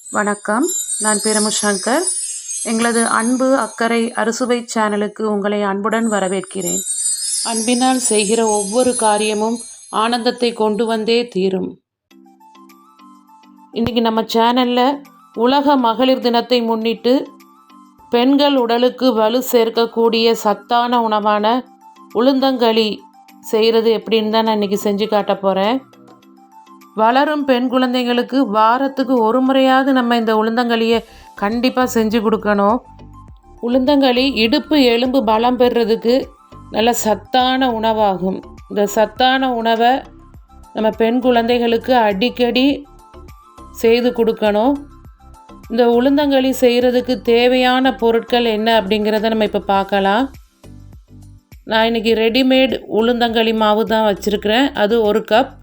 வணக்கம். நான் Piramu சங்கர். எங்களது அன்பு அக்கறை அறுசுவை சேனலுக்கு உங்களை அன்புடன் வரவேற்கிறேன். அன்பினால் செய்கிற ஒவ்வொரு காரியமும் ஆனந்தத்தை கொண்டு வந்தே தீரும். இன்றைக்கி நம்ம சேனலில் உலக மகளிர் தினத்தை முன்னிட்டு பெண்கள் உடலுக்கு வலு சேர்க்கக்கூடிய சத்தான உணவான உளுந்தங்களி செய்கிறது எப்படின்னு தான் நான் இன்றைக்கி செஞ்சு காட்ட போகிறேன். வளரும் பெண் குழந்தைங்களுக்கு வாரத்துக்கு ஒரு முறையாவது நம்ம இந்த உளுந்தங்களியை கண்டிப்பாக செஞ்சு கொடுக்கணும். உளுந்தங்களி இடுப்பு எலும்பு பலம் பெறுறதுக்கு நல்ல சத்தான உணவாகும். இந்த சத்தான உணவை நம்ம பெண் குழந்தைகளுக்கு அடிக்கடி செய்து கொடுக்கணும். இந்த உளுந்தங்களி செய்கிறதுக்கு தேவையான பொருட்கள் என்ன அப்படிங்கிறத நம்ம இப்போ பார்க்கலாம். நான் இன்றைக்கி ரெடிமேட் உளுந்தங்களி மாவு தான் வச்சுருக்கிறேன். அது 1 கப்.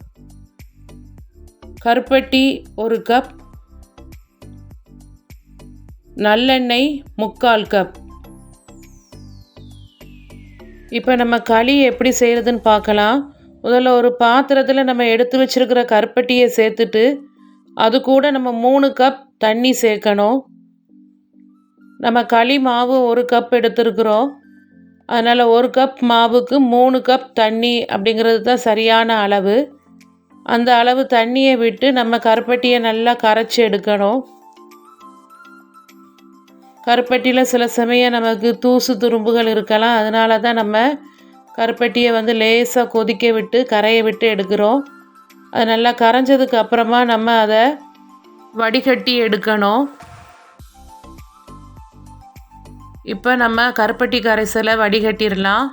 கருப்பட்டி 1 கப், நல்லெண்ணெய் 3/4 கப். இப்போ நம்ம களி எப்படி செய்கிறதுன்னு பார்க்கலாம். முதல்ல ஒரு பாத்திரத்தில் நம்ம எடுத்து வச்சுருக்கிற கருப்பட்டியை சேர்த்துட்டு அது கூட நம்ம 3 கப் தண்ணி சேர்க்கணும். நம்ம களி மாவு 1 கப் எடுத்துருக்குறோம். அதனால் 1 கப் மாவுக்கு 3 கப் தண்ணி அப்படிங்கிறது தான் சரியான அளவு. அந்த அளவு தண்ணியை விட்டு நம்ம கருப்பட்டியை நல்லா கரைச்சி எடுக்கணும். கருப்பட்டியில் சில சமயம் நமக்கு தூசு துரும்புகள் இருக்கலாம். அதனால தான் நம்ம கருப்பட்டியை லேசாக கொதிக்க விட்டு கரைய விட்டு எடுக்கிறோம். அது நல்லா கரைஞ்சதுக்கு அப்புறமா நம்ம அதை வடிகட்டி எடுக்கணும். இப்போ நம்ம கருப்பட்டி கரைசலை வடிகட்டிடலாம்.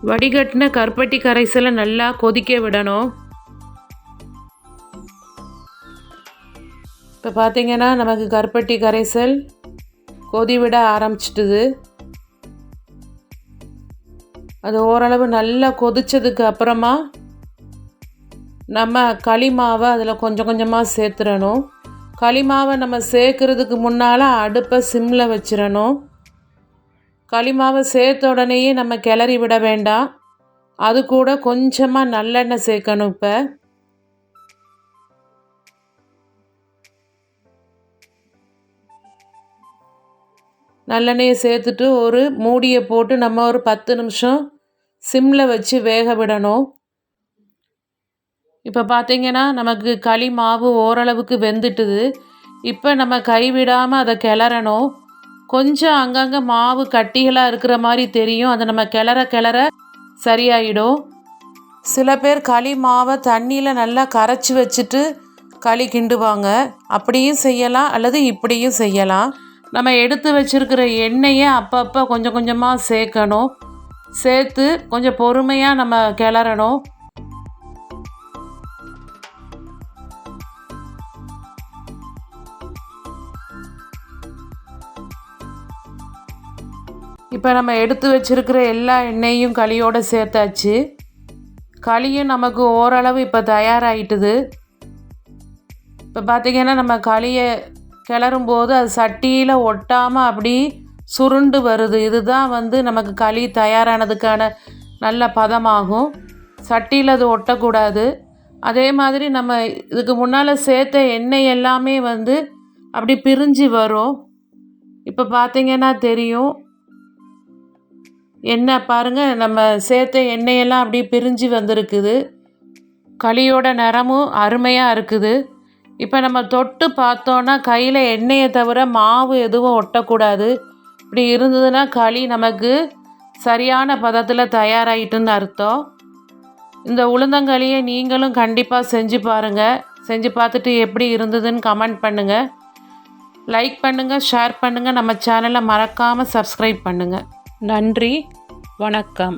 வடிகட்டின கருப்பட்டி கரைசலை நல்லா கொதிக்க விடணும். இப்போ பார்த்திங்கன்னா நமக்கு கருப்பட்டி கரைசல் கொதி விட ஆரம்பிச்சிட்டுது. அது ஓரளவு நல்லா கொதித்ததுக்கு அப்புறமா நம்ம களி மாவை அதில் கொஞ்சம் கொஞ்சமாக சேர்த்துடணும். களி மாவை நம்ம சேர்க்குறதுக்கு முன்னால் அடுப்பை சிம்மில் வச்சிடணும். களி மாவை சேர்த்த உடனேயே நம்ம கிளறி விட வேண்டாம். அது கூட கொஞ்சமாக நல்லெண்ணெய் சேர்க்கணும். இப்போ நல்லெண்ணெயை சேர்த்துட்டு ஒரு மூடியை போட்டு நம்ம ஒரு 10 நிமிஷம் சிம்மில் வச்சு வேக விடணும். இப்போ பார்த்திங்கன்னா நமக்கு களி மாவு ஓரளவுக்கு வெந்துட்டுது. இப்போ நம்ம கைவிடாமல் அதை கிளறணும். கொஞ்சம் அங்கங்கே மாவு கட்டிகளாக இருக்கிற மாதிரி தெரியும். அதை நம்ம கிளற சரியாயிடும். சில பேர் களி மாவை தண்ணியில் நல்லா கரைச்சி வச்சுட்டு களி கிண்டுவாங்க. அப்படியும் செய்யலாம், அல்லது இப்படியும் செய்யலாம். நம்ம எடுத்து வச்சுருக்கிற எண்ணெயை அப்பப்போ கொஞ்சம் கொஞ்சமாக சேர்க்கணும். சேர்த்து கொஞ்சம் பொறுமையாக நம்ம கிளறணும். இப்போ நம்ம எடுத்து வச்சுருக்கிற எல்லா எண்ணெயும் களியோடு சேர்த்தாச்சு. களியும் நமக்கு ஓரளவு இப்போ தயாராகிட்டுது. இப்போ பார்த்திங்கன்னா நம்ம களியை கிளறும்போது அது சட்டியில் ஒட்டாமல் அப்படி சுருண்டு வருது. இதுதான் நமக்கு களி தயாரானதுக்கான நல்ல பதமாகும். சட்டியில் அது ஒட்டக்கூடாது. அதே மாதிரி நம்ம இதுக்கு முன்னால் சேர்த்த எண்ணெய் எல்லாமே அப்படி பிரிஞ்சு வரும். இப்போ பார்த்திங்கன்னா தெரியும். எண்ணெய் பாருங்கள், நம்ம சேர்த்த எண்ணெயெல்லாம் அப்படியே பிரிஞ்சு வந்திருக்குது. களியோட நிறமும் அருமையாக இருக்குது. இப்போ நம்ம தொட்டு பார்த்தோன்னா கையில் எண்ணெயை தவிர மாவு எதுவும் ஒட்டக்கூடாது. இப்படி இருந்ததுன்னா களி நமக்கு சரியான பதத்தில் தயாராகிட்டுன்னு அர்த்தம். இந்த உளுந்தங்களியை நீங்களும் கண்டிப்பாக செஞ்சு பாருங்கள். செஞ்சு பார்த்துட்டு எப்படி இருந்ததுன்னு கமெண்ட் பண்ணுங்கள். லைக் பண்ணுங்கள், ஷேர் பண்ணுங்கள். நம்ம சேனலை மறக்காமல் சப்ஸ்கிரைப் பண்ணுங்கள். நன்றி, வணக்கம்.